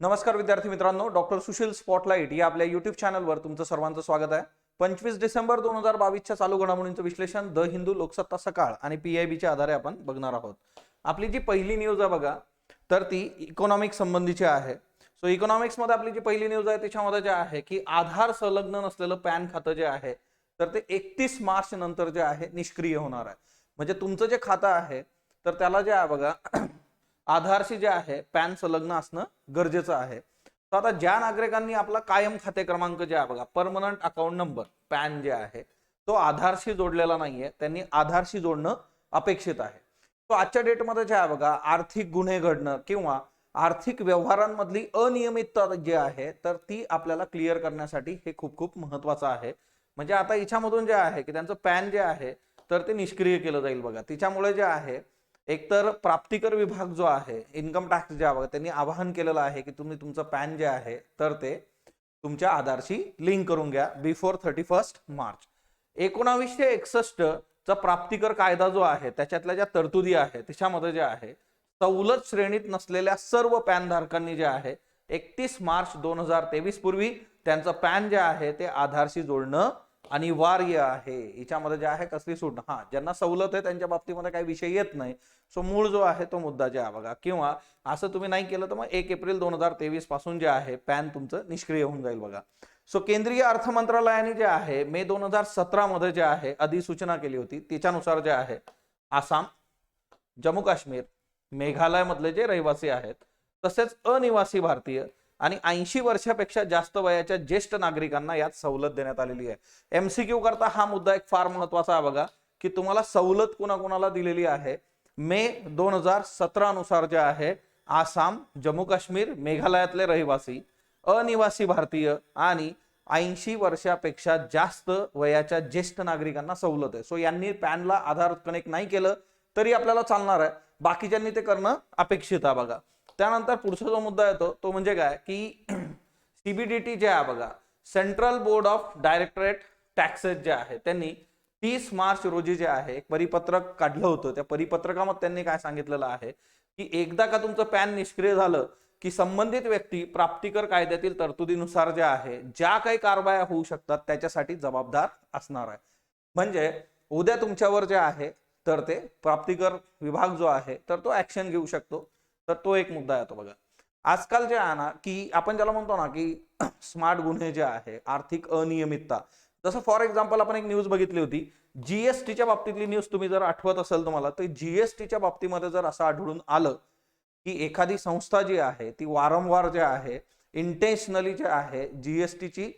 नमस्कार विद्यार्थी मित्रांनो, डॉक्टर सुशील स्पॉटलाइट या आपल्या युट्यूब चॅनलवर तुमचं सर्वांचं स्वागत आहे। 25 डिसेंबर 2022च्या चालू घडामोडींचं विश्लेषण द हिंदू, लोकसत्ता सकाळ आणि PIBच्या आधारे आपण बघणार आहोत। आपली जी पहिली न्यूज आहे बघा, तर ती इकॉनॉमिक्स संबंधीची आहे। सो इकॉनॉमिक्स मध्ये आपली जी पहिली न्यूज आहे त्याच्यामध्ये जे आहे की आधार संलग्न नसलेलं पॅन खातं जे आहे तर ते 31 मार्च नंतर जे आहे निष्क्रिय होणार आहे। म्हणजे तुमचं जे खातं आहे तर त्याला जे आहे बघा आधारशी जे आहे पॅन संलग्न असणं गरजेचं आहे। तर आता ज्या नागरिकांनी आपला कायम खाते क्रमांक जे आहे बघा परमनंट अकाउंट नंबर पॅन जे आहे तो आधारशी जोडलेला नाहीये, त्यांनी आधारशी जोडणं अपेक्षित आहे। तो आजच्या डेटमध्ये जे आहे बघा आर्थिक गुन्हे घडणं किंवा आर्थिक व्यवहारांमधली अनियमितता जी आहे तर ती आपल्याला क्लिअर करण्यासाठी हे खूप खूप महत्वाचं आहे। म्हणजे आता याच्यामधून जे आहे की त्यांचं पॅन जे आहे तर ते निष्क्रिय केलं जाईल बघा। तिच्यामुळे जे आहे एकतर प्राप्तिकर विभाग जो आहे इन्कम टॅक्स जे आहे त्यांनी आवाहन केलेलं आहे की तुम्ही तुमचं पॅन जे आहे तर ते तुमच्या आधारशी लिंक करून घ्या बिफोर 31 मार्च। 1961 चा प्राप्तिकर कायदा जो आहे त्याच्यातल्या ज्या तरतुदी आहे त्याच्यामध्ये जे आहे सवलत श्रेणीत नसलेल्या सर्व पॅन धारकांनी जे आहे 31 मार्च 2023 पूर्वी त्यांचं पॅन जे आहे ते आधारशी जोडणं अनिवार्य आहे। याच्यामध्ये जे आहे कसली सूट ज्यांना सवलत आहे त्यांच्या बाबतीमध्ये काही विषय येत नाही। सो मूळ जो आहे तो मुद्दा जे आहे बघा, किंवा असं तुम्ही नाही केलं तर मग 1 एप्रिल 2023 पासून जे आहे पॅन तुमचं निष्क्रिय होऊन जाईल बघा। सो केंद्रीय अर्थ मंत्रालयाने जे आहे मे 2017 मध्ये जे आहे अधिसूचना केली होती, त्याच्यानुसार जे आहे आसाम, जम्मू काश्मीर, मेघालय मधले जे रहिवासी आहेत तसेच अनिवासी भारतीय आणि 80 वर्षापेक्षा जास्त वयाच्या ज्येष्ठ नागरिकांना यात सवलत देण्यात आलेली आहे। MCQ करता हा मुद्दा एक फार महत्वाचा आहे बघा की तुम्हाला सवलत कुणाकुणाला दिलेली आहे। मे 2017 नुसार जे आहे आसाम, जम्मू काश्मीर, मेघालयातले रहिवासी, अनिवासी भारतीय आणि 80 वर्षापेक्षा जास्त वयाच्या ज्येष्ठ नागरिकांना सवलत आहे। सो यांनी पॅनला आधार कनेक्ट नाही केलं तरी आपल्याला चालणार आहे, बाकीच्यांनी ते करणं अपेक्षित आहे बघा। त्यानंतर पुढचा जो मुद्दा येतो तो म्हणजे काय की CBDT जे आहे बघा central board of directorate taxes जे आहे त्यांनी 30 मार्च रोजी जे आहे एक परिपत्रक काढलं होतं। त्या परिपत्रकामध्ये त्यांनी काय सांगितलेलं आहे की एकदा का तुमचं पॅन निष्क्रिय झालं की संबंधित व्यक्ती प्राप्तिकर कायद्यातील तरतुदीनुसार जे आहे ज्या काही कारवाया होऊ शकतात त्याच्यासाठी जबाबदार असणार आहे। म्हणजे उद्या तुमच्यावर जे आहे तर ते प्राप्तिकर विभाग जो आहे तर तो ऍक्शन घेऊ शकतो। तर तो एक मुद्दा येतो बघा। आजकाल जे आहे ना की आपण ज्याला म्हणतो ना की स्मार्ट गुन्हे जे आहे आर्थिक अनियमितता, जसं फॉर एक्झाम्पल आपण एक न्यूज बघितली होती GSTच्या बाबतीतली न्यूज, तुम्ही जर आठवत असेल तुम्हाला तर GSTच्या बाबतीमध्ये जर असं आढळून आलं की एखादी संस्था जी आहे ती वारंवार जे आहे इंटेन्शनली जे आहे GSTची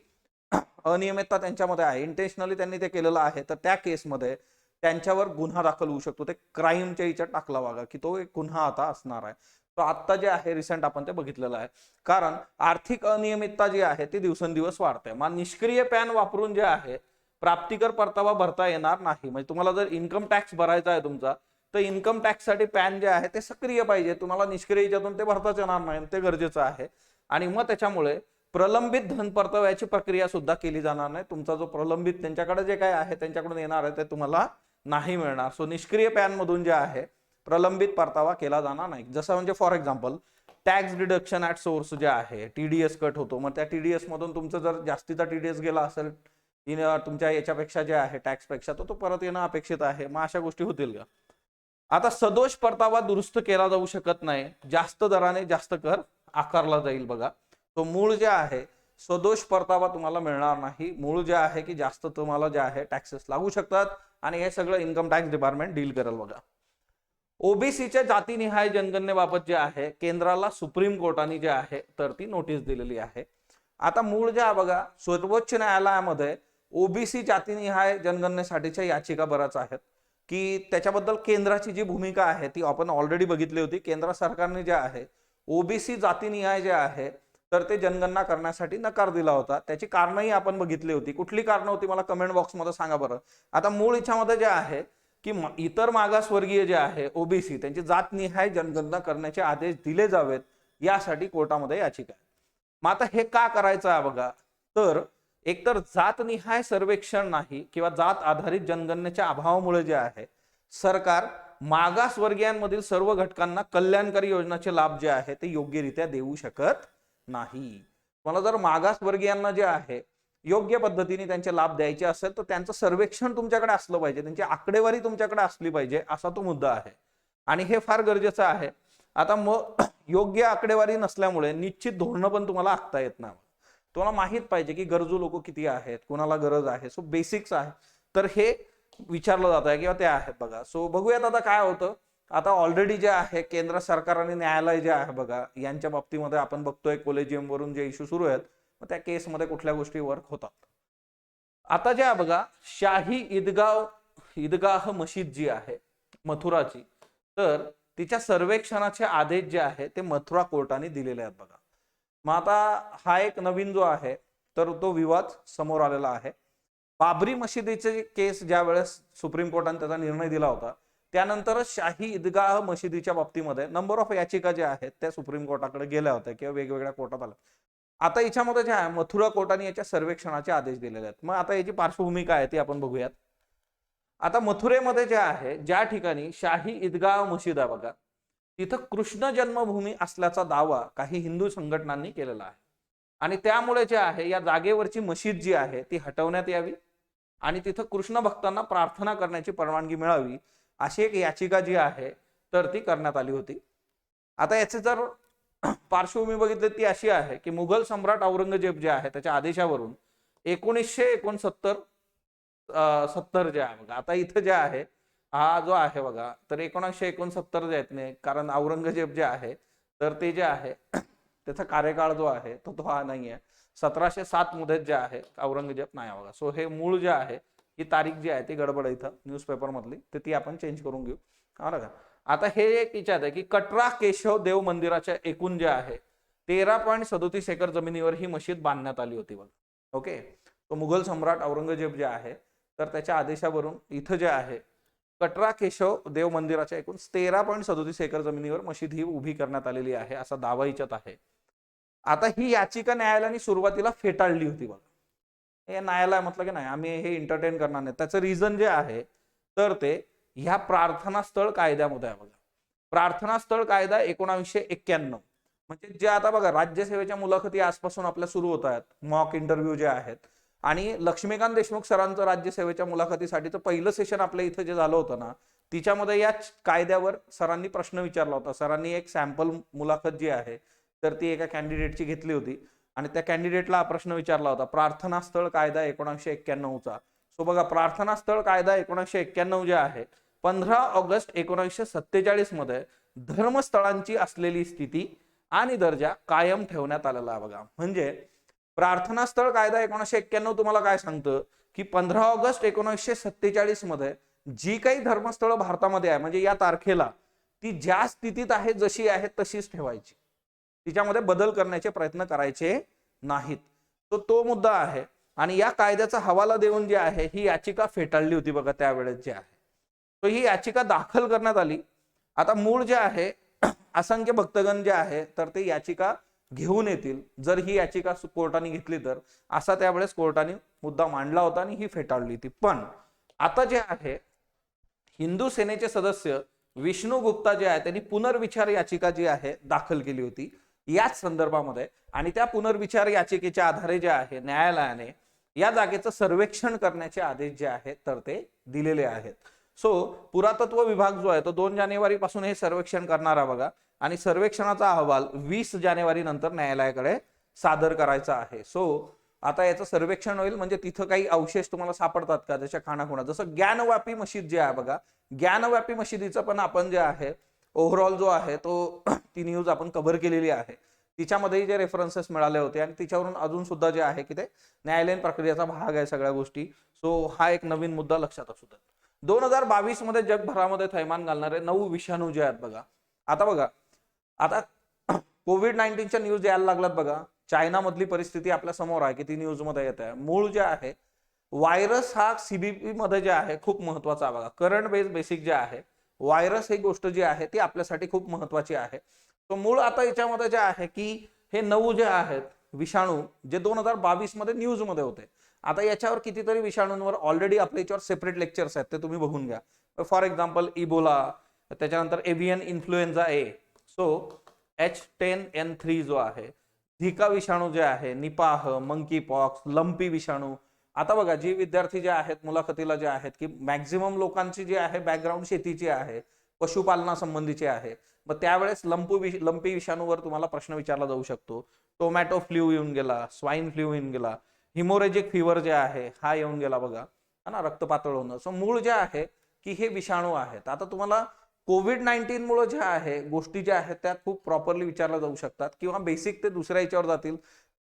अनियमितता त्यांच्यामध्ये आहे, इंटेन्शनली त्यांनी ते केलेलं आहे, तर त्या केसमध्ये त्यांच्यावर गुन्हा दाखल होऊ शकतो। ते क्राईमच्या याच्यात टाकला बघा की तो एक गुन्हा आता असणार आहे। तो आता जे आहे रिसेंट आपण ते बघितलेलं आहे, कारण आर्थिक अनियमितता जी आहे ती दिवसेंदिवस वाढते। मग निष्क्रिय पॅन वापरून जे आहे प्राप्तिकर परतावा भरता येणार नाही। म्हणजे तुम्हाला जर इन्कम टॅक्स भरायचा आहे तुमचा तर इन्कम टॅक्स साठी पॅन जे आहे ते सक्रिय पाहिजे, तुम्हाला निष्क्रिय याच्यातून ते भरताच येणार नाही, ते गरजेचं आहे। आणि मग त्याच्यामुळे प्रलंबित धन परताव्याची प्रक्रिया सुद्धा केली जाणार नाही। तुमचा जो प्रलंबित त्यांच्याकडे जे काय आहे त्यांच्याकडून येणार आहे ते तुम्हाला नाही मिळणार। सो निष्क्रिय पॅन मधून जे आहे प्रलंबित परतावा केला जाणार नाही। जसं म्हणजे for example tax deduction at source जे आहे TDS कट होतो, मग त्या TDS मधून तुमचं जर जास्तीचा TDS गेला असेल तुमच्या याच्यापेक्षा जे आहे टॅक्स पेक्षा तो परत येणं अपेक्षित आहे। मग अशा गोष्टी होतील का? आता सदोष परतावा दुरुस्त केला जाऊ शकत नाही, जास्त दराने जास्त कर आकारला जाईल बघा। तो मूळ जे आहे सदोष परतावा तुम्हाला मिळणार नाही। मूळ जे आहे की जास्त तुम्हाला जे आहे टॅक्सेस लागू शकतात आणि हे सगळं इन्कम टॅक्स डिपार्टमेंट डील करेल बघा। ओबीसीच्या जातीनिहाय जनगणनेबाबत जे आहे केंद्राला सुप्रीम कोर्टाने जे आहे तर ती नोटीस दिलेली आहे। आता मूळ जे आहे बघा सर्वोच्च न्यायालयामध्ये ओबीसी जातीनिहाय जनगणनेसाठीच्या याचिका बऱ्याच आहेत की त्याच्याबद्दल केंद्राची जी भूमिका आहे ती आपण ऑलरेडी बघितली होती। केंद्र सरकारने जे आहे ओबीसी जातीनिहाय जे आहे तर ते जनगणना करण्यासाठी नकार दिला होता। त्याची कारणंही आपण बघितली होती। कुठली कारणं होती मला कमेंट बॉक्समध्ये सांगा बरं। आता मूळ इच्छामध्ये जे आहे की इतर मागासवर्गीय जे आहे ओबीसी त्यांची जातनिहाय जनगणना करण्याचे आदेश दिले जावेत यासाठी कोर्टामध्ये याचिका आहे। मग आता हे का करायचं आहे बघा, तर एकतर जातनिहाय सर्वेक्षण नाही किंवा जात आधारित जनगणनेच्या अभावामुळे जे आहे सरकार मागासवर्गीयांमधील सर्व घटकांना कल्याणकारी योजनाचे लाभ जे आहे ते योग्यरित्या देऊ शकत नाही. मला जर मागासवर्गीयांना जे आहे योग्य पद्धतीने त्यांचे लाभ द्यायचे असेल तर त्यांचं सर्वेक्षण तुमच्याकडे असलं पाहिजे, त्यांची आकडेवारी तुमच्याकडे असली पाहिजे, असा तो मुद्दा आहे आणि हे फार गरजेचं आहे. आता मग योग्य आकडेवारी नसल्यामुळे निश्चित धोरणं पण तुम्हाला आखता येत नाही. तुम्हाला माहित पाहिजे की गरजू लोक किती आहेत, कोणाला गरज आहे. सो बेसिक्स आहे तर हे विचारलं जात आहे किंवा ते आहेत बघा. सो बघूयात आता काय होतं. आता ऑलरेडी जे आहे केंद्र सरकार आणि न्यायालय जे आहे बघा यांच्या बाबतीमध्ये आपण बघतोय कोलेजियम वरून जे इश्यू सुरू आहेत मग त्या केसमध्ये कुठल्या गोष्टी वर्क होतात. आता जे आहे बघा शाही ईदगाह मशीद जी आहे मथुराची, तर तिच्या सर्वेक्षणाचे आदेश जे आहे ते मथुरा कोर्टाने दिलेले आहेत बघा. मग आता हा एक नवीन जो आहे तर तो विवाद समोर आलेला आहे. बाबरी मशिदीचे केस ज्या वेळेस सुप्रीम कोर्टाने त्याचा निर्णय दिला होता त्यानंतरच शाही ईदगाह मशिदीच्या बाबतीमध्ये नंबर ऑफ याचिका ज्या आहेत त्या सुप्रीम कोर्टाकडे गेल्या होत्या किंवा वेगवेगळ्या कोर्टात आल्या. आता याच्यामध्ये जे आहे मथुरा कोर्टाने याच्या सर्वेक्षणाचे आदेश दिलेले आहेत. मग आता याची पार्श्वभूमी काय आहे ती आपण बघूयात. आता मथुरेमध्ये जे आहे ज्या ठिकाणी शाही ईदगाह मशीद आहे बघा तिथं कृष्ण जन्मभूमी असल्याचा दावा काही हिंदू संघटनांनी केलेला आहे आणि त्यामुळे जे आहे या जागेवरची मशीद जी आहे ती हटवण्यात यावी आणि तिथं कृष्ण भक्तांना प्रार्थना करण्याची परवानगी मिळावी अशी एक याचिका जी आहे तर ती करण्यात आली होती. आता याचे जर पार्श्वभूमी बघितली ती अशी आहे की मुघल सम्राट औरंगजेब जे आहे त्याच्या आदेशावरून 1969 जे आहे बघा आता इथं जे आहे हा जो आहे बघा तर 1969 जे आहेत नाही कारण औरंगजेब जे आहे तर ते जे आहे त्याचा कार्यकाळ जो आहे तो हा नाही आहे. 1707 मध्ये जे आहे औरंगजेब नाही बघा. सो हे मूळ जे आहे ही तारीख जी आहे ती गडबड इथं न्यूजपेपर मधली तर ती आपण चेंज करून घेऊ. का आता हे एक विचार आहे की कटरा केशव देव मंदिराच्या एकूण जे आहे 13.37 एकर जमिनीवर ही मशीद बांधण्यात आली होती बघा. ओके. तो मुघल सम्राट औरंगजेब जे आहे तर त्याच्या आदेशावरून इथं जे आहे कटरा केशव देव मंदिराच्या एकूण 13.37 एकर जमिनीवर मशीद ही उभी करण्यात आलेली आहे असा दावा हिच्यात आहे. आता ही याचिका न्यायालयाने सुरुवातीला फेटाळली होती बघा. हे न्यायालय म्हटलं की नाही आम्ही हे एंटरटेन करणार नाही. त्याचं रिझन जे आहे तर ते ह्या प्रार्थना स्थळ कायद्यामध्ये आहे बघा. प्रार्थना स्थळ कायदा 1991 म्हणजे जे आता बघा राज्यसेवेच्या मुलाखती आजपासून आपल्या सुरू होत आहेत, मॉक इंटरव्ह्यू जे आहेत आणि लक्ष्मीकांत देशमुख सरांचं राज्यसेवेच्या मुलाखतीसाठीचं पहिलं सेशन आपल्या इथं जे झालं होतं ना तिच्यामध्ये या कायद्यावर सरांनी प्रश्न विचारला होता. सरांनी एक सॅम्पल मुलाखत जी आहे तर ती एका कॅन्डिडेटची घेतली होती आणि त्या कॅन्डिडेटला हा प्रश्न विचारला होता प्रार्थना स्थळ कायदा 1991चा. सो बघा प्रार्थना स्थळ कायदा 1991 जे आहे 15 ऑगस्ट 1947 मध्ये धर्मस्थळांची असलेली स्थिती आणि दर्जा कायम ठेवण्यात आलेला आहे बघा. म्हणजे प्रार्थना स्थळ कायदा 1991 तुम्हाला काय सांगतं की 15 ऑगस्ट 1947 मध्ये जी काही धर्मस्थळ भारतामध्ये आहे म्हणजे या तारखेला ती ज्या स्थितीत आहे जशी आहे तशीच ठेवायची, तिच्यामध्ये बदल करण्याचे प्रयत्न करायचे नाहीत. तो मुद्दा आहे आणि या कायद्याचा हवाला देऊन जे आहे ही याचिका फेटाळली होती बघा त्यावेळेस जे आहे. तर ही याचिका दाखल करण्यात आली. आता मूळ जे आहे असंख्य भक्तगण जे आहे तर ते याचिका घेऊन येतील जर ही याचिका कोर्टाने घेतली तर, असा त्यावेळेस कोर्टाने मुद्दा मांडला होता आणि ही फेटाळली होती. पण आता जे आहे हिंदू सेनेचे सदस्य विष्णू गुप्ता जे आहे त्यांनी पुनर्विचार याचिका जी आहे दाखल केली होती याच संदर्भामध्ये आणि त्या पुनर्विचार याचिकेच्या आधारे जे आहे न्यायालयाने या जागेचं सर्वेक्षण करण्याचे आदेश जे आहेत तर ते दिलेले आहेत. सो पुरातत्व विभाग जो आहे तो 2 जानेवारी पासून हे सर्वेक्षण करणार आहे बघा आणि सर्वेक्षणाचा अहवाल 20 जानेवारी नंतर न्यायालयाकडे सादर करायचा आहे. सो आता याचं सर्वेक्षण होईल म्हणजे तिथं काही अवशेष तुम्हाला सापडतात का त्याच्या खाणाखुणा, जसं ज्ञानव्यापी मशीद जे आहे बघा ज्ञानव्यापी मशिदीचं पण आपण जे आहे ओव्हरऑल जो आहे तो ती न्यूज आपण कव्हर केलेली आहे. तिच्यामध्ये जे रेफरन्सेस मिळाले होते आणि तिच्यावरून अजून सुद्धा जे आहे की ते न्यायालयीन प्रक्रियेचा भाग आहे सगळ्या गोष्टी. सो हा एक नवीन मुद्दा लक्षात असू द्या. 2022 मध्ये जगभरामध्ये थैमान घालणारे 9 विषाणू जे आहेत बघा. आता बघा आता कोविड-19च्या न्यूज यायला लागलात बघा. चायना मधली परिस्थिती आपल्या समोर आहे की ती न्यूज मध्ये येत आहे. मूळ जे आहे व्हायरस हा सीबीपी मध्ये जे आहे खूप महत्वाचा बघा. करंट बेसिक जे आहे व्हायरस ही गोष्ट जी आहे ती आपल्यासाठी खूप महत्वाची आहे. तो मूळ आता याच्यामध्ये जे आहे की हे 9 जे आहेत विषाणू जे 2022 मध्ये न्यूज मध्ये होते. आता याच्यावर कितीतरी विषाणूंवर ऑलरेडी आपल्या याच्यावर सेपरेट लेक्चर्स आहेत ते तुम्ही बघून घ्या. फॉर एक्झाम्पल इबोला, त्याच्यानंतर एव्हियन इन्फ्लुएन्झा ए, सो H10N3 जो आहे झिका विषाणू जे आहे, निपाह, मंकी पॉक्स, लंपी विषाणू. आता बघा, जे विद्यार्थी जे आहेत मुलाखतीला जे आहेत की मॅक्झिमम लोकांची जी आहे बॅकग्राऊंड शेतीची आहे, पशुपालनासंबंधीची आहे, मग त्यावेळेस लंपी विषाणूवर तुम्हाला प्रश्न विचारला जाऊ शकतो. टोमॅटो फ्ल्यू येऊन गेला, स्वाईन फ्ल्यू येऊन गेला, हिमोरेजिक फिवर जे आहे हा येऊन गेला बघा, है ना, रक्त पातळ होणं. सो मूळ जे आहे की हे विषाणू आहेत. आता तुम्हाला कोविड-19 मुळे जे आहे गोष्टी ज्या आहेत त्या खूप प्रॉपरली विचारल्या जाऊ शकतात, किंवा बेसिक ते दुसऱ्या याच्यावर जातील.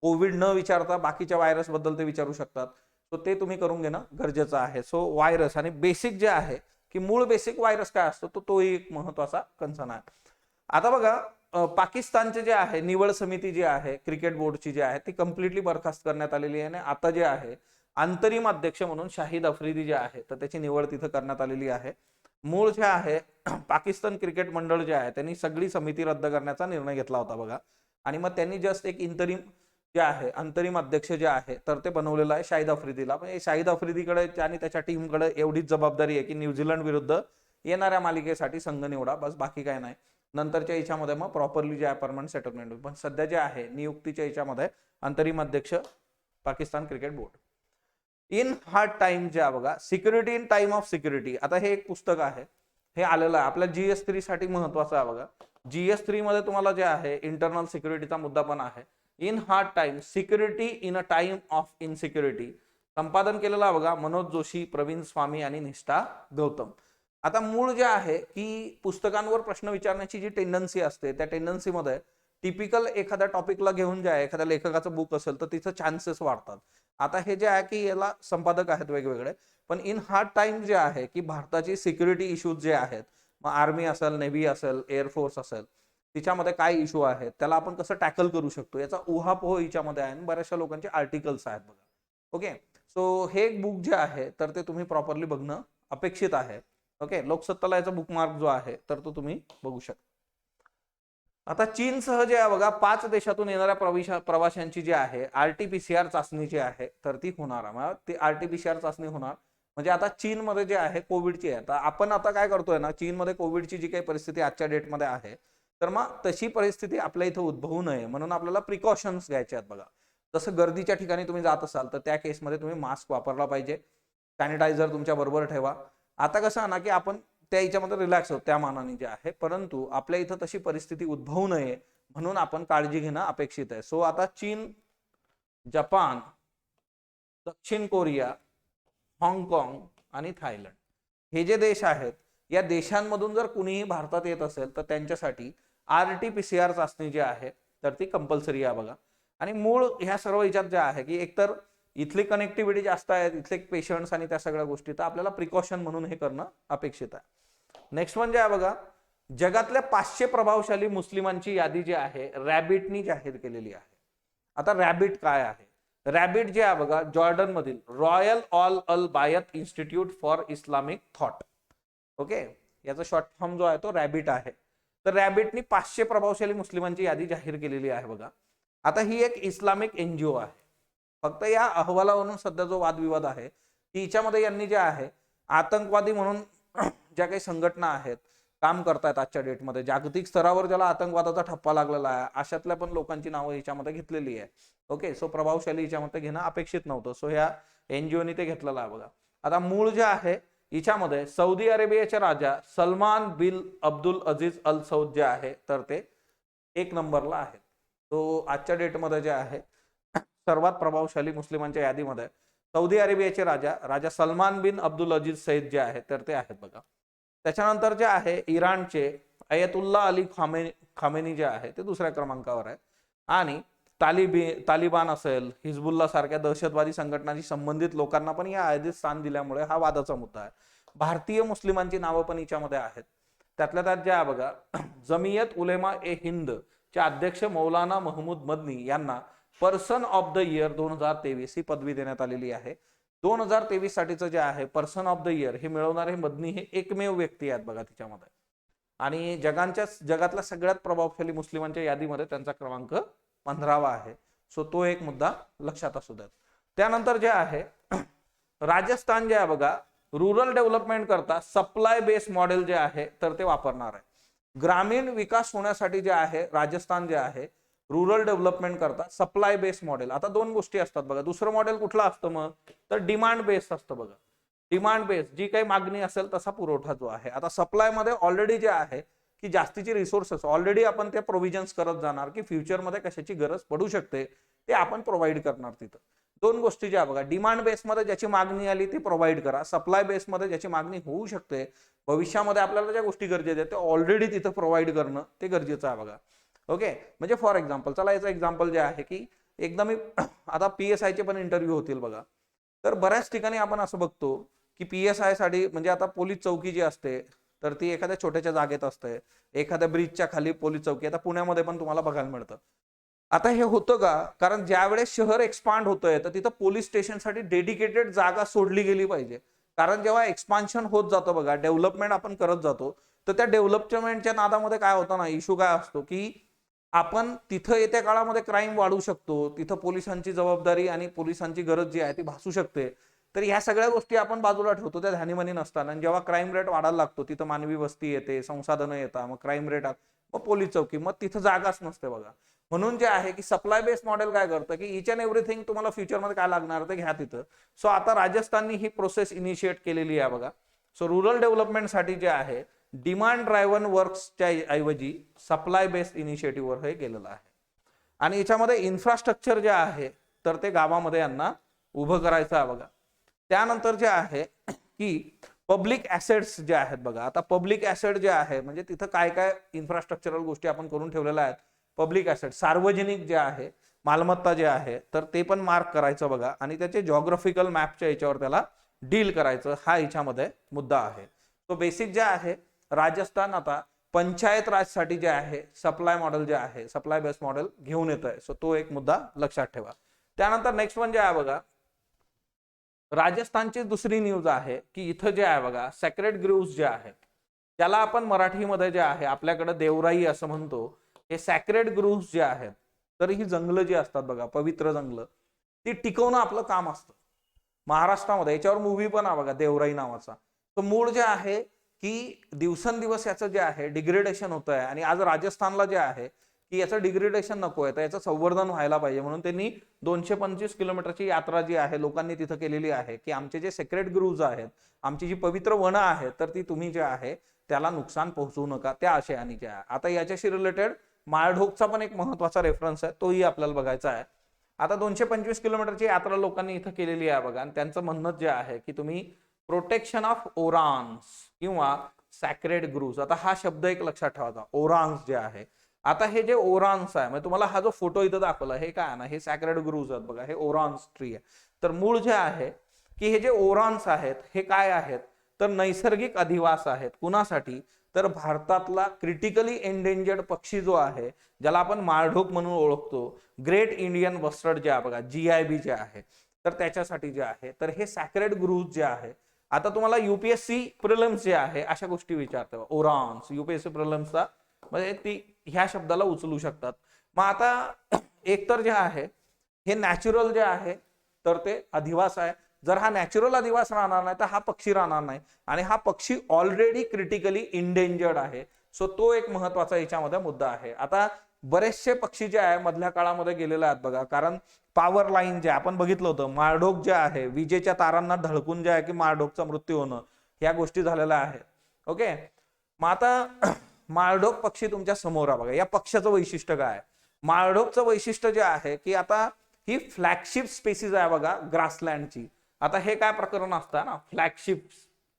कोविड न विचारता बाकीच्या व्हायरस बद्दल ते विचारू शकतात. सो ते तुम्ही करून घेणं गरजेचं आहे. सो व्हायरस आणि बेसिक जे आहे की मूळ बेसिक व्हायरस काय असतो तोही एक महत्वाचा कन्सर्न आहे. आता बघा, पाकिस्तानचे जे आहे निवड समिती जी आहे क्रिकेट बोर्डची जी आहे ती कम्प्लिटली बरखास्त करण्यात आलेली आहे. आणि आता जे आहे अंतरिम अध्यक्ष म्हणून शाहिद आफ्रिदी जे आहे तर त्याची निवड तिथं करण्यात आलेली आहे. मूळ जे आहे पाकिस्तान क्रिकेट मंडळ जे आहे त्यांनी सगळी समिती रद्द करण्याचा निर्णय घेतला होता बघा. आणि मग त्यांनी जस्ट एक इंतरिम जे आहे अंतरिम अध्यक्ष जे आहे तर ते बनवलेलं आहे शाहिद आफ्रिदीला. म्हणजे शाहिद आफ्रिदीकडे आणि त्याच्या टीमकडे एवढीच जबाबदारी आहे की न्यूझीलंड विरुद्ध येणाऱ्या मालिकेसाठी संघ निवडा, बस, बाकी काय नाही. नंतरच्या याच्यामध्ये मग प्रॉपरली जे आहे परमनंट सेटलमेंट होईल. पण सध्या जे आहे नियुक्तीच्या याच्यामध्ये अंतरिम अध्यक्ष Pakistan cricket board. In hard time जे आहे बघा, security in time of security. आता हे एक पुस्तक आहे, हे आलेलं आहे आपल्या GS3 साठी महत्वाचं आहे बघा. GS3 मध्ये तुम्हाला जे आहे इंटरनल सिक्युरिटीचा मुद्दा पण आहे. In hard time security in a time of insecurity. संपादन केलेलं आहे बघा मनोज जोशी, प्रवीण स्वामी आणि निष्ठा गौतम. आता मूळ जे आहे की पुस्तकांवर प्रश्न विचारण्याची जी टेंडन्सी असते त्या टेंडन्सीमध्ये टिपिकल एखाद्या टॉपिकला घेऊन जे आहे एखाद्या लेखकाचं बुक असेल तर तिचं चान्सेस वाढतात. आता हे जे आहे की याला संपादक आहेत वेगवेगळे, पण इन हार्ड टाइम जे आहे की भारताची सिक्युरिटी इश्यूज जे आहेत, मग आर्मी असेल, नेव्ही असेल, एअरफोर्स असेल, तिच्यामध्ये काय इश्यू आहेत, त्याला आपण कसं टॅकल करू शकतो याचा उहापोह हिच्यामध्ये आहे. बऱ्याचशा लोकांचे आर्टिकल्स आहेत बघा. ओके, सो हे एक बुक जे आहे तर ते तुम्ही प्रॉपरली बघणं अपेक्षित आहे. ओके, लोकसत्ताला याचा बुकमार्क जो आहे तर तो तुम्ही बघू शकता. आता चीनसह जे आहे बघा 5 देशातून येणाऱ्या प्रवाशांची जी आहे RT-PCR चाचणी जी आहे तर ती होणार आहे. ती RT-PCR चाचणी होणार म्हणजे आता चीनमध्ये जे आहे कोविडची आहे. आपण आता काय करतोय ना, चीनमध्ये कोविडची जी काही परिस्थिती आजच्या डेटमध्ये आहे तर मग तशी परिस्थिती आपल्या इथं उद्भवू नये म्हणून आपल्याला प्रिकॉशन्स घ्यायचे आहेत बघा. जसं गर्दीच्या ठिकाणी तुम्ही जात असाल तर त्या केसमध्ये तुम्ही मास्क वापरला पाहिजे, सॅनिटायझर तुमच्या बरोबर ठेवा. आता कसं आहे ना की आपण त्या याच्यामध्ये रिलॅक्स होतो त्या मानाने जे आहे, परंतु आपल्या इथं तशी परिस्थिती उद्भवू नये म्हणून आपण काळजी घेणं अपेक्षित आहे. सो आता चीन, जपान, दक्षिण कोरिया, हाँगकाँग आणि थायलंड हे जे देश आहेत या देशांमधून जर कुणीही भारतात येत असेल तर त्यांच्यासाठी RT-PCR चाचणी जी आहे तर ती कंपल्सरी आहे बघा. आणि मूळ ह्या सर्व याच्यात जे आहे की एकतर इथली कनेक्टिव्हिटी जास्त आहे, इथले पेशंट्स आणि त्या सगळ्या गोष्टी, तर आपल्याला प्रिकॉशन म्हणून हे करणं अपेक्षित आहे. नेक्स्ट म्हणजे आहे बघा, जगातल्या 500 प्रभावशाली मुस्लिमांची यादी जी आहे रॅबिटनी जाहीर केलेली आहे. आता रॅबिट काय आहे? रॅबिट जे आहे बघा जॉर्डन मधील Royal Aal al Bayt Institute for Islamic Thought. Okay, याचा शॉर्ट फॉर्म जो आहे तो रॅबिट आहे. तर रॅबिटनी 500 प्रभावशाली मुस्लिमांची यादी जाहीर केलेली आहे बघा. आता ही एक इस्लामिक NGO आहे. फक्त या अहवालावरून सध्या जो वादविवाद आहे की हिच्यामध्ये यांनी जे आहे आतंकवादी म्हणून ज्या काही संघटना आहेत काम करतायत आजच्या डेटमध्ये जागतिक स्तरावर ज्याला आतंकवादाचा ठप्पा लागलेला आहे अशातल्या पण लोकांची नावं हिच्यामध्ये घेतलेली आहे. ओके, सो प्रभावशाली हिच्यामध्ये घेणं अपेक्षित नव्हतं. सो ह्या NGOनी ते घेतलेलं आहे बघा. आता मूळ जे आहे हिच्यामध्ये सौदी अरेबियाचे राजा सलमान बिन अब्दुल अजीज अल सौद जे आहे तर ते 1 नंबरला आहेत. तो आजच्या डेटमध्ये जे आहे सर्वात प्रभावशाली मुस्लिमांच्या यादीमध्ये सौदी अरेबियाचे राजा सलमान बिन अब्दुल अजीज सईद जे आहेत तर ते आहेत बघा. त्याच्यानंतर जे आहे इराणचे अयतुल्ला अली खामेनी जे आहे ते दुसऱ्या क्रमांकावर आहे. आणि तालिबान असेल, हिजबुल्ला सारख्या दहशतवादी संघटनांशी संबंधित लोकांना पण या यादीत स्थान दिल्यामुळे हा वादाचा मुद्दा आहे. भारतीय मुस्लिमांची नावं पण हिच्यामध्ये आहेत. त्यातल्या त्यात जे आहे बघा जमियत उलेमा ए हिंद चे अध्यक्ष मौलाना महमूद मदनी यांना पर्सन ऑफ द इयर 2023 ही पदवी देण्यात आलेली आहे. 2023 साठीचं जे आहे पर्सन ऑफ द इयर हे मिळवणारे मदनी हे एकमेव व्यक्ती आहेत बघा तिच्यामध्ये. आणि जगातल्या सगळ्यात प्रभावशाली मुस्लिमांच्या यादीमध्ये त्यांचा क्रमांक 15वा आहे. सो तो एक मुद्दा लक्षात असू द्या. त्यानंतर जे आहे राजस्थान जे आहे बघा रुरल डेव्हलपमेंट करता सप्लाय बेस्ड मॉडेल जे आहे तर ते वापरणार आहे. ग्रामीण विकास होण्यासाठी जे आहे राजस्थान जे आहे रुरल डेव्हलपमेंट करता सप्लाय बेस्ड मॉडेल. आता दोन गोष्टी असतात बघा. दुसरं मॉडेल कुठलं असतं मग, तर डिमांड बेस्ड असतं बघा. डिमांड बेस्ड, जी काही मागणी असेल तसा पुरवठा जो आहे. आता सप्लाय मध्ये ऑलरेडी जे आहे की जास्तीचे रिसोर्सेस ऑलरेडी आपण ते प्रोव्हिजन्स करत जाणार, की फ्युचरमध्ये कशाची गरज पडू शकते ते आपण प्रोव्हाइड करणार तिथं. दोन गोष्टी ज्या बघा, डिमांड बेस मध्ये ज्याची मागणी आली ती प्रोव्हाइड करा, सप्लाय बेस मध्ये ज्याची मागणी होऊ शकते भविष्यामध्ये आपल्याला ज्या गोष्टी गरजेच्या आहेत ते ऑलरेडी तिथं प्रोव्हाइड करणं ते गरजेचं आहे बघा. ओके, म्हणजे फॉर एक्झाम्पल, चला याचं एक्झाम्पल जे आहे की एकदा मी आता PSI चे पण इंटरव्ह्यू होतील बघा. तर बऱ्याच ठिकाणी आपण असं बघतो की PSI साठी म्हणजे आता पोलीस चौकी जी असते तर ती एखाद्या छोट्याच्या जागेत असते, एखाद्या ब्रिजच्या खाली पोलीस चौकी. आता पुण्यामध्ये पण तुम्हाला बघायला मिळतं. आता हे होतं का, कारण ज्यावेळेस शहर एक्सपांड होतंय तर तिथं पोलीस स्टेशनसाठी डेडिकेटेड जागा सोडली गेली पाहिजे. कारण जेव्हा एक्सपान्शन होत जातं बघा, डेव्हलपमेंट आपण करत जातो, तर त्या डेव्हलपमेंटच्या नादामध्ये काय होतं ना, इश्यू काय असतो की आपण तिथं येत्या काळामध्ये क्राईम वाढू शकतो, तिथं पोलिसांची जबाबदारी आणि पोलिसांची गरज जी आहे ती भासू शकते. तर ह्या सगळ्या गोष्टी आपण बाजूला ठेवतो, त्या ध्यानीमनी नसतात. आणि जेव्हा क्राईम रेट वाढायला लागतो तिथं मानवी वस्ती येते, संसाधनं येतात, मग क्राईम रेट, मग पोलीस चौकी, मग तिथं जागाच नसते बघा. म्हणून जे आहे की सप्लाय बेस्ड मॉडेल काय करतं की इच अँड एव्हरीथिंग तुम्हाला फ्युचरमध्ये काय लागणार ते घ्या तिथं. सो आता राजस्थाननी ही प्रोसेस इनिशिएट केलेली आहे बघा. सो रुरल डेव्हलपमेंटसाठी जे आहे डिमांड ड्रायव्हन वर्क्सच्या ऐवजी सप्लाय बेस्ड इनिशिएटिव्हवर हे केलेलं आहे. आणि याच्यामध्ये इन्फ्रास्ट्रक्चर जे आहे तर ते गावामध्ये यांना उभं करायचं आहे बघा. त्यानंतर जे आहे की पब्लिक ऍसेट्स जे आहेत बघा. आता पब्लिक ऍसेट जे आहे म्हणजे तिथं काय काय इन्फ्रास्ट्रक्चरल गोष्टी आपण करून ठेवलेल्या आहेत. पब्लिक ऍसेट, सार्वजनिक जे आहे मालमत्ता जे आहे तर ते पण मार्क करायचं बघा. आणि त्याचे जॉग्राफिकल मॅपच्या याच्यावर त्याला डील करायचं, हा याच्यामध्ये मुद्दा आहे. तो बेसिक जे आहे राजस्थान आता पंचायत राजसाठी जे आहे सप्लाय मॉडेल जे आहे, सप्लाय बेस्ड मॉडेल घेऊन येत आहे. सो तो एक मुद्दा लक्षात ठेवा. त्यानंतर नेक्स्ट वन जे आहे बघा, राजस्थानची दुसरी न्यूज आहे की इथं जे आहे बघा सेक्रेड ग्रूव्स जे आहेत, त्याला आपण मराठीमध्ये जे आहे आपल्याकडे देवराई असं म्हणतो. हे सॅक्रेड ग्रूव्स जे आहेत तर ही जंगलं जी असतात बघा, पवित्र जंगलं, ती टिकवणं आपलं काम असतं महाराष्ट्रामध्ये. याच्यावर मूव्ही पण आहे बघा देवराई नावाचा. तर मूळ जे आहे की दिवसेंदिवस याचं जे आहे डिग्रेडेशन होत आहे. आणि आज राजस्थानला जे आहे की याचं डिग्रेडेशन नको आहे, तर याचं संवर्धन व्हायला पाहिजे. म्हणून त्यांनी 225 किलोमीटरची यात्रा जी आहे लोकांनी तिथं केलेली आहे की आमचे जे सेक्रेट ग्रूव्ज आहेत, आमची जी पवित्र वनं आहेत, तर ती तुम्ही जे आहे त्याला नुकसान पोहोचवू नका, त्या आशयाने जे आहे. आता याच्याशी रिलेटेड माळढोकचा पण एक महत्वाचा रेफरन्स आहे, तोही आपल्याला बघायचा आहे. आता 225 किलोमीटरची यात्रा लोकांनी इथं केलेली आहे बघा. आणि त्यांचं म्हणणं जे आहे की तुम्ही प्रोटेक्शन ऑफ ओरान्स किंवा सॅक्रेड ग्रूव्ज, आता हा शब्द एक लक्षात ठेवायचा, ओरान्स जे आहे. आता हे जे ओरान्स आहे म्हणजे तुम्हाला हा जो फोटो इथं दाखवला हे काय ना, हे सॅक्रेड ग्रूव्ज आहेत बघा, हे ओरान्स ट्री आहे. तर मूळ जे आहे की हे जे ओरान्स आहेत हे काय आहेत तर नैसर्गिक अधिवास आहेत. कुणासाठी, तर भारतातला क्रिटिकली एंडेंजर्ड पक्षी जो आहे ज्याला आपण माळढोक म्हणून ओळखतो, ग्रेट इंडियन बस्टर्ड जे आहे बघा, GIB जे आहे, तर त्याच्यासाठी जे आहे. तर हे सॅक्रेड ग्रूव्ज जे आहे, आता तुम्हाला UPSC प्रिलिम्स जे आहे अशा गोष्टी विचारते, ओरान्स UPSC प्रिलिम्सचा म्हणजे ती ह्या शब्दाला उचलू शकतात. मग आता एकतर जे आहे हे नॅचरल जे आहे तर ते अधिवास आहे. जर हा नॅचरल अधिवास राहणार नाही तर हा पक्षी राहणार नाही. आणि हा पक्षी ऑलरेडी क्रिटिकली इंडेंजर्ड आहे. सो तो एक महत्वाचा याच्यामध्ये मुद्दा आहे. आता बरेचसे पक्षी जे आहे मधल्या काळामध्ये गेलेले आहेत बघा, कारण पॉवर लाईन जे आपण बघितलं होतं, माळढोक जे आहे विजेच्या तारांना धडकून जे आहे की माळढोकचा मृत्यू होणं, ह्या गोष्टी झालेल्या आहेत. ओके, मग आता माळढोक पक्षी तुमच्या समोर आहे बघा. या पक्षाचं वैशिष्ट्य काय आहे, माळढोकचं वैशिष्ट्य जे आहे की आता ही फ्लॅगशिप स्पेसिस आहे बघा ग्रासलँडची. आता हे काय प्रकरण असतं ना, फ्लॅगशिप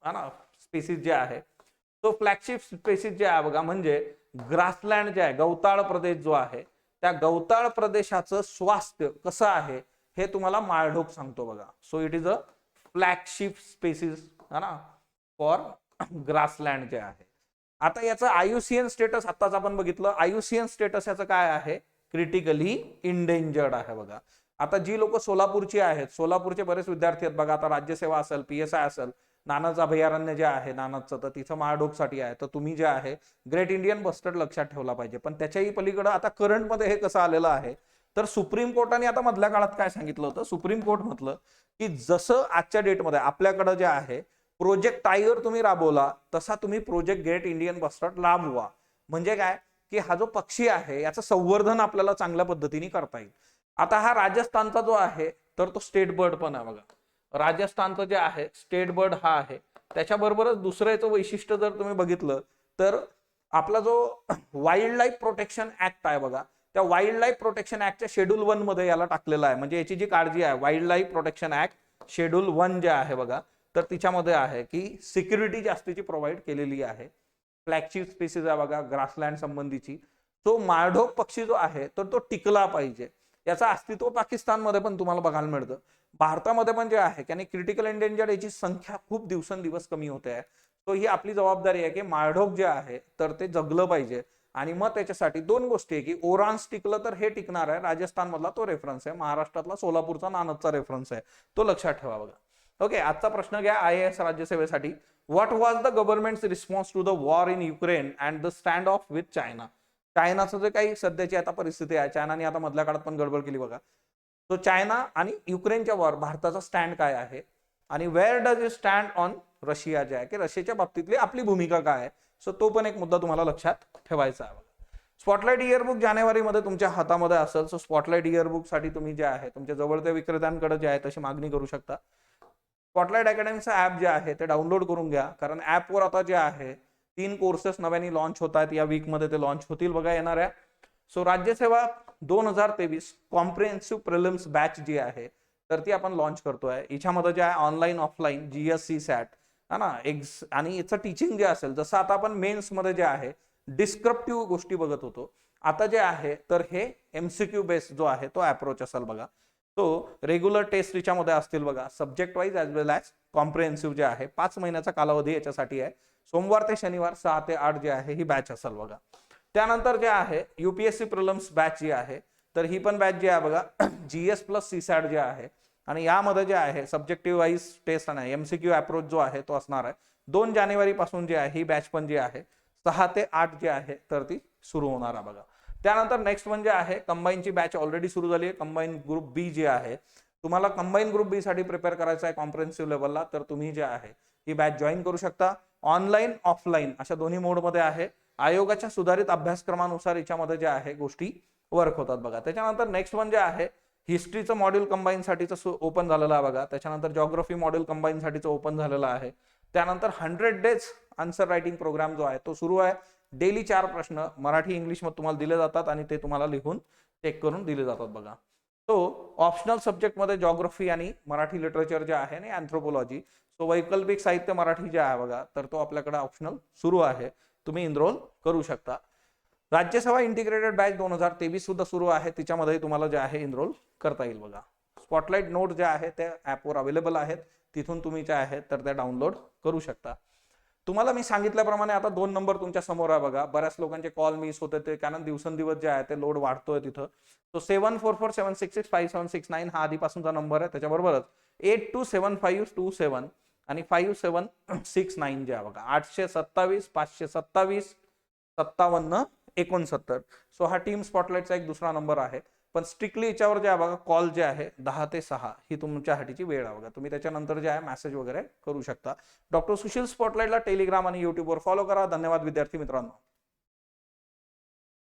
ना स्पेसिस जे आहे, तो फ्लॅगशिप स्पेसिस जे आहे बघा म्हणजे ग्रासलँड जे आहे, गवताळ प्रदेश जो आहे, त्या गवताळ प्रदेशाचं स्वास्थ्य कसं आहे हे तुम्हाला माळढोक सांगतो बघा. So it is a flagship species ना फॉर ग्रासलँड जे आहे. आता याचं IUCN स्टेटस आत्ताच आपण बघितलं, IUCN स्टेटस याचं काय आहे, क्रिटिकली इंडेंजर्ड आहे बघा. आता जी लोक सोलापूरची आहेत, सोलापूरचे बरेच विद्यार्थी आहेत बघा, आता राज्यसेवा असेल, PSI असेल, नानज अभयारण्य जे आहे नानजचं, तर तिथं माळढोकसाठी आहे. तर तुम्ही जे आहे ग्रेट इंडियन बस्टर्ड लक्षात ठेवला पाहिजे. पण त्याच्याही पलीकडे आता करंटमध्ये हे कसं आलेलं आहे, तर सुप्रीम कोर्टाने आता मधल्या काळात काय सांगितलं होतं, सुप्रीम कोर्ट म्हटलं की जसं आजच्या डेटमध्ये आपल्याकडे जे आहे प्रोजेक्ट टायगर तुम्ही राबवला, तसा तुम्ही प्रोजेक्ट ग्रेट इंडियन बस्टर्ड राबवा. म्हणजे काय, की हा जो पक्षी आहे याचं संवर्धन आपल्याला चांगल्या पद्धतीने करता येईल. आता हा राजस्थानचा जो आहे तर तो स्टेट बर्ड पण आहे बघा. राजस्थानचं जे आहे स्टेट बर्ड हा आहे. त्याच्याबरोबरच दुसरं याचं वैशिष्ट्य जर तुम्ही बघितलं तर आपला जो वाईल्ड लाईफ प्रोटेक्शन ऍक्ट आहे बघा, त्या वाईल्ड लाईफ प्रोटेक्शन ऍक्टच्या शेड्यूल 1 मध्ये याला टाकलेलं आहे. म्हणजे याची जी काळजी आहे wild life protection act schedule 1 जे आहे बघा, तर तिच्यामध्ये आहे की सिक्युरिटी जास्तीची प्रोव्हाइड केलेली आहे. फ्लॅगशिप स्पीसीज आहे बघा ग्रासलँड संबंधीची. तो माळढोक पक्षी जो आहे तर तो टिकला पाहिजे. याचं अस्तित्व पाकिस्तानमध्ये पण तुम्हाला बघायला मिळतं. भारतामध्ये पण जे आहे त्याने क्रिटिकल एंडेंजर्ड याची संख्या खूप दिवसेंदिवस कमी होते आहे. तो ही आपली जबाबदारी आहे की माळढोक जे आहे तर ते जगलं पाहिजे. आणि मग त्याच्यासाठी दोन गोष्टी आहे की ओरान्स टिकलं तर हे टिकणार आहे. राजस्थान मधला तो रेफरन्स आहे, महाराष्ट्रातला सोलापूरचा नानदचा रेफरन्स आहे, तो लक्षात ठेवा बघा. ओके, आजचा प्रश्न घ्या IAS राज्यसेवेसाठी. What was the government's response to the war in Ukraine and the stand off with China. चायनाचं जे काही सध्याची आता परिस्थिती आहे, चायनाने आता मधल्या काळात पण गडबड केली बघा. तो चायना आणि युक्रेनच्या वॉर भारताचा स्टँड काय आहे आणि where does it stand on Russia जे आहे की रशियाच्या बाबतीतली आपली भूमिका काय आहे. सो तो पण एक मुद्दा तुम्हाला लक्षात ठेवायचा आहे. स्पॉटलाइट इयरबुक जानेवारीमध्ये तुमच्या हातामध्ये असेल. सो स्पॉटलाइट इयरबुक साठी तुम्ही जे आहे तुमच्या जवळच्या विक्रेत्यांकडे जे आहे तशी मागणी करू शकता. स्पॉटलाइट अकॅडमीचं ऍप जे आहे ते डाउनलोड करून घ्या, कारण ऍपवर आता जे आहे 3 कोर्सेस नव्याने लॉन्च होत आहेत. या वीकमध्ये ते लॉन्च होतील बघा येणाऱ्या. सो राज्यसेवा 2023 कॉम्प्रिहेन्सिव्ह प्रिलिम्स बॅच जी आहे तर ती आपण लॉन्च करतोय. याच्यामध्ये जे आहे ऑनलाईन ऑफलाईन GSC सॅट हा ना आणि याचं टीचिंग जे असेल, जसं आता आपण मेन्स मध्ये जे आहे डिस्क्रिप्टिव्ह गोष्टी बघत होतो, आता जे आहे तर हे MCQ बेस्ड जो आहे तो अप्रोच असेल बघा. तो रेग्युलर टेस्ट याच्यामध्ये असतील बघा, सब्जेक्ट वाईज ॲज वेल ॲज कॉम्प्रिहेन्सिव्ह जे आहे 5 महिन्याचा कालावधी याच्यासाठी आहे. सोमवार ते शनिवार 6 ते 8 जे आहे ही बॅच असेल बघा. त्यानंतर जे आहे UPSC प्रिलिम्स बॅच जी आहे तर ही पण बॅच जी आहे बघा GS प्लस CSAT जे आहे. आणि यामध्ये जे आहे सब्जेक्टिव्ह वाईज टेस्ट आणि MCQ अप्रोच जो आहे तो असणार आहे. 2 जानेवारी पासून जे आहे ही बॅच पण जी आहे 6 ते 8 जे आहे तर ती सुरू होणार आहे बघा. त्यानंतर नेक्स्ट म्हणजे आहे कंबाईनची बॅच ऑलरेडी सुरू झाली आहे. कंबाईन ग्रुप बी जे आहे, तुम्हाला कंबाईन ग्रुप बी साठी प्रिपेअर करायचं आहे कॉम्प्रिहेन्सिव्ह लेवलला, तर तुम्ही जे आहे ही बॅच जॉईन करू शकता. ऑनलाईन ऑफलाईन अशा दोन्ही मोडमध्ये आहे. आयोगाच्या सुधारित अभ्यासक्रमानुसार याच्यामध्ये जे आहे गोष्टी वर्क होतात बघा. त्याच्यानंतर नेक्स्ट म्हणजे आहे हिस्ट्रीचं मॉड्यूल कंबाईन साठीचं ओपन झालेलं आहे बघा. त्याच्यानंतर जॉग्राफी मॉड्यूल कंबाईन साठीचं ओपन झालेलं आहे. त्यानंतर 100 डेज आन्सर रायटिंग प्रोग्राम जो आहे तो सुरू आहे. डेली 4 प्रश्न मराठी इंग्लिश मध्ये तुम्हाला दिले जातात आणि ते तुम्हाला लिहून चेक करून दिले जातात बघा. तो ऑप्शनल सब्जेक्ट मध्ये जॉग्राफी आणि मराठी लिटरेचर जे आहे आणि अँथ्रोपॉलॉजी. सो वैकल्पिक साहित्य मराठी जे आहे बघा तर तो आपल्याकडे ऑप्शनल सुरू आहे, तुम्ही एनरोल करू शकता. राज्यसेवा इंटिग्रेटेड बॅच 2023 सुद्धा सुरू आहे, तिच्यामध्ये तुम्हाला जे आहे एनरोल करता येईल बघा. स्पॉटलाइट नोट जे आहे ते ऍपवर अवेलेबल आहेत, तिथून तुम्ही जे आहे तर ते डाउनलोड करू शकता. तुम्हाला मी सांगितल्याप्रमाणे आता 2 नंबर तुमच्या समोर आहे बघा. बऱ्याच लोकांचे कॉल मिस होते ते कारण दिवसेंदिवस जे आहे ते लोड वाढतोय तिथं. तो 7447665769 हा आधीपासूनचा नंबर आहे. त्याच्याबरोबरच 827527 आणि 5769 जे आहे बघा 827 527 5769. सो हा टीम स्पॉटलाइटचा एक दुसरा नंबर आहे. पण स्ट्रिक्टली याच्यावर जे आहे बघा कॉल जे आहे 10 ते 6 ही तुमच्यासाठीची वेळ आहे बघा. तुम्ही त्याच्यानंतर जे आहे मेसेज वगैरे करू शकता. डॉक्टर सुशील स्पॉटलाइटला टेलिग्राम आणि युट्यूबवर फॉलो करा. धन्यवाद विद्यार्थी मित्रांनो.